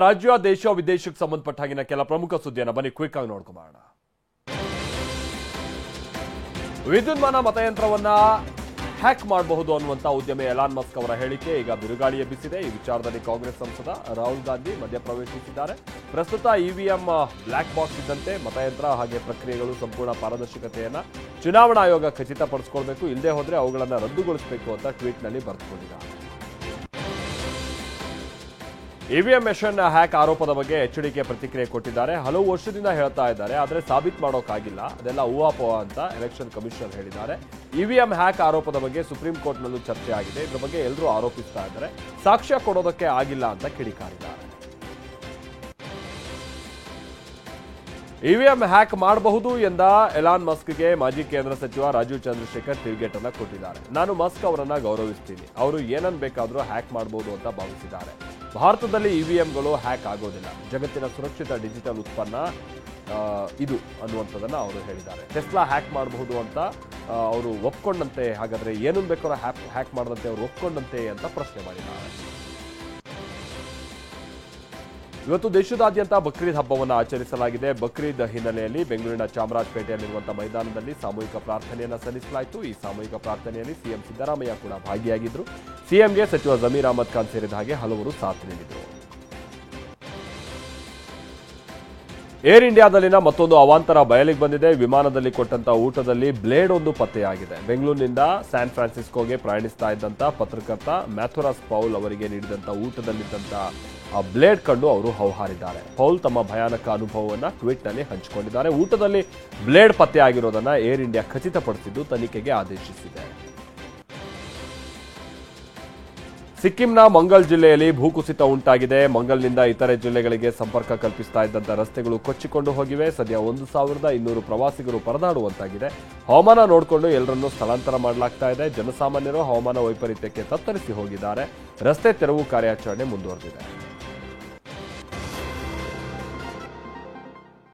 ರಾಜ್ಯ ದೇಶ ವಿದೇಶಕ್ಕೆ ಸಂಬಂಧಪಟ್ಟ ಹಾಗಿನ ಕೆಲ ಪ್ರಮುಖ ಸುದ್ದಿಯನ್ನು ಬನ್ನಿ ಕ್ವಿಕ್ ಆಗಿ ನೋಡ್ಕೊಳ್ಳೋಣ. ವಿದ್ಯುನ್ಮಾನ ಮತಯಂತ್ರವನ್ನ ಹ್ಯಾಕ್ ಮಾಡಬಹುದು ಅನ್ನುವಂತ ಉದ್ಯಮಿ ಎಲಾನ್ ಮಸ್ಕ್ ಅವರ ಹೇಳಿಕೆ ಈಗ ಬಿರುಗಾಳಿ ಎಬ್ಬಿಸಿದೆ. ಈ ವಿಚಾರದಲ್ಲಿ ಕಾಂಗ್ರೆಸ್ ಸಂಸದ ರಾಹುಲ್ ಗಾಂಧಿ ಮಧ್ಯಪ್ರವೇಶಿಸಿದ್ದಾರೆ. ಪ್ರಸ್ತುತ ಇವಿಎಂ ಬ್ಲಾಕ್ ಬಾಕ್ಸ್ ಇದ್ದಂತೆ ಮತಯಂತ್ರ ಹಾಗೆ ಪ್ರಕ್ರಿಯೆಗಳು ಸಂಪೂರ್ಣ ಪಾರದರ್ಶಕತೆಯನ್ನ ಚುನಾವಣಾ ಆಯೋಗ ಖಚಿತಪಡಿಸಿಕೊಳ್ಬೇಕು, ಇಲ್ಲದೆ ಹೋದ್ರೆ ಅವುಗಳನ್ನು ರದ್ದುಗೊಳಿಸಬೇಕು ಅಂತ ಟ್ವೀಟ್ನಲ್ಲಿ ಬರೆದುಕೊಂಡಿದ್ದಾರೆ. ಇವಿಎಂ ಮೆಷಿನ್ ಹ್ಯಾಕ್ ಆರೋಪದ ಬಗ್ಗೆ ಎಚ್ಡಿಕೆ ಪ್ರತಿಕ್ರಿಯೆ ಕೊಟ್ಟಿದ್ದಾರೆ. ಹಲವು ವರ್ಷದಿಂದ ಹೇಳ್ತಾ ಇದ್ದಾರೆ, ಆದರೆ ಸಾಬೀತು ಮಾಡೋಕ್ಕಾಗಿಲ್ಲ, ಅದೆಲ್ಲ ಊಹಾಪೋಹ ಅಂತ ಎಲೆಕ್ಷನ್ ಕಮಿಷನರ್ ಹೇಳಿದ್ದಾರೆ. ಇವಿಎಂ ಹ್ಯಾಕ್ ಆರೋಪದ ಬಗ್ಗೆ ಸುಪ್ರೀಂ ಕೋರ್ಟ್ನಲ್ಲೂ ಚರ್ಚೆ ಆಗಿದೆ. ಇದ್ರ ಬಗ್ಗೆ ಎಲ್ಲರೂ ಆರೋಪಿಸ್ತಾ ಇದ್ದಾರೆ, ಸಾಕ್ಷ್ಯ ಕೊಡೋದಕ್ಕೆ ಆಗಿಲ್ಲ ಅಂತ ಕಿಡಿಕಾರಿದ್ದಾರೆ. ಇವಿಎಂ ಹ್ಯಾಕ್ ಮಾಡಬಹುದು ಎಂದ ಎಲಾನ್ ಮಸ್ಕ್ಗೆ ಮಾಜಿ ಕೇಂದ್ರ ಸಚಿವ ರಾಜೀವ್ ಚಂದ್ರಶೇಖರ್ ತಿರುಗೇಟನ್ನ ಕೊಟ್ಟಿದ್ದಾರೆ. ನಾನು ಮಸ್ಕ್ ಅವರನ್ನ ಗೌರವಿಸ್ತೀನಿ, ಅವರು ಏನನ್ನು ಬೇಕಾದರೂ ಹ್ಯಾಕ್ ಮಾಡಬಹುದು ಅಂತ ಭಾವಿಸಿದ್ದಾರೆ. ಭಾರತದಲ್ಲಿ ಇವಿಎಂಗಳು ಹ್ಯಾಕ್ ಆಗೋದಿಲ್ಲ, ಜಗತ್ತಿನ ಸುರಕ್ಷಿತ ಡಿಜಿಟಲ್ ಉತ್ಪನ್ನ ಇದು ಅನ್ನುವಂಥದ್ದನ್ನು ಅವರು ಹೇಳಿದ್ದಾರೆ. ಟೆಸ್ಲಾ ಹ್ಯಾಕ್ ಮಾಡಬಹುದು ಅಂತ ಅವರು ಒಪ್ಕೊಂಡಂತೆ, ಹಾಗಾದ್ರೆ ಏನನ್ನು ಬೇಕಾದ್ರೂ ಹ್ಯಾಕ್ ಮಾಡದಂತೆ ಅವರು ಒಪ್ಕೊಂಡಂತೆ ಅಂತ ಪ್ರಶ್ನೆ ಮಾಡಿದ್ದಾರೆ. ಇವತ್ತು ದೇಶದಾದ್ಯಂತ ಬಕ್ರೀದ್ ಹಬ್ಬವನ್ನು ಆಚರಿಸಲಾಗಿದೆ. ಬಕ್ರೀದ್ ಹಿನ್ನೆಲೆಯಲ್ಲಿ ಬೆಂಗಳೂರಿನ ಚಾಮರಾಜಪೇಟೆಯಲ್ಲಿರುವಂತಹ ಮೈದಾನದಲ್ಲಿ ಸಾಮೂಹಿಕ ಪ್ರಾರ್ಥನೆಯನ್ನು ಸಲ್ಲಿಸಲಾಯಿತು. ಈ ಸಾಮೂಹಿಕ ಪ್ರಾರ್ಥನೆಯಲ್ಲಿ ಸಿಎಂ ಸಿದ್ದರಾಮಯ್ಯ ಕೂಡ ಭಾಗಿಯಾಗಿದ್ದರು. ಸಿಎಂಗೆ ಸಚಿವ ಜಮೀರ್ ಅಹಮದ್ ಖಾನ್ ಸೇರಿದ ಹಾಗೆ ಹಲವರು ಸಾಥ್ ನೀಡಿದರು. ಏರ್ ಇಂಡಿಯಾದಲ್ಲಿನ ಮತ್ತೊಂದು ಅವಾಂತರ ಬಯಲಿಗೆ ಬಂದಿದೆ. ವಿಮಾನದಲ್ಲಿ ಕೊಟ್ಟಂತ ಊಟದಲ್ಲಿ ಬ್ಲೇಡ್ ಒಂದು ಪತ್ತೆಯಾಗಿದೆ. ಬೆಂಗಳೂರಿನಿಂದ ಸ್ಯಾನ್ ಫ್ರಾನ್ಸಿಸ್ಕೋಗೆ ಪ್ರಯಾಣಿಸ್ತಾ ಇದ್ದಂತ ಪತ್ರಕರ್ತ ಮ್ಯಾಥುರಾಸ್ ಪೌಲ್ ಅವರಿಗೆ ನೀಡಿದಂತ ಊಟದಲ್ಲಿದ್ದಂತ ಆ ಬ್ಲೇಡ್ ಕಂಡು ಅವರು ಹೌಹಾರಿದ್ದಾರೆ. ಪೌಲ್ ತಮ್ಮ ಭಯಾನಕ ಅನುಭವವನ್ನು ಟ್ವೀಟ್ನಲ್ಲಿ ಹಂಚಿಕೊಂಡಿದ್ದಾರೆ. ಊಟದಲ್ಲಿ ಬ್ಲೇಡ್ ಪತ್ತೆಯಾಗಿರೋದನ್ನ ಏರ್ ಇಂಡಿಯಾ ಖಚಿತಪಡಿಸಿದ್ದು ತನಿಖೆಗೆ ಆದೇಶಿಸಿದೆ. ಸಿಕ್ಕಿಂನ ಮಂಗಲ್ ಜಿಲ್ಲೆಯಲ್ಲಿ ಭೂಕುಸಿತ ಉಂಟಾಗಿದೆ. ಮಂಗಲ್ನಿಂದ ಇತರೆ ಜಿಲ್ಲೆಗಳಿಗೆ ಸಂಪರ್ಕ ಕಲ್ಪಿಸ್ತಾ ಇದ್ದಂಥ ರಸ್ತೆಗಳು ಕೊಚ್ಚಿಕೊಂಡು ಹೋಗಿವೆ. ಸದ್ಯ 1200 ಪ್ರವಾಸಿಗರು ಪರದಾಡುವಂತಾಗಿದೆ. ಹವಾಮಾನ ನೋಡಿಕೊಂಡು ಎಲ್ಲರನ್ನೂ ಸ್ಥಳಾಂತರ ಮಾಡಲಾಗ್ತಾ ಇದೆ. ಜನಸಾಮಾನ್ಯರು ಹವಾಮಾನ ವೈಪರೀತ್ಯಕ್ಕೆ ತತ್ತರಿಸಿ ಹೋಗಿದ್ದಾರೆ. ರಸ್ತೆ ತೆರವು ಕಾರ್ಯಾಚರಣೆ ಮುಂದುವರೆದಿದೆ.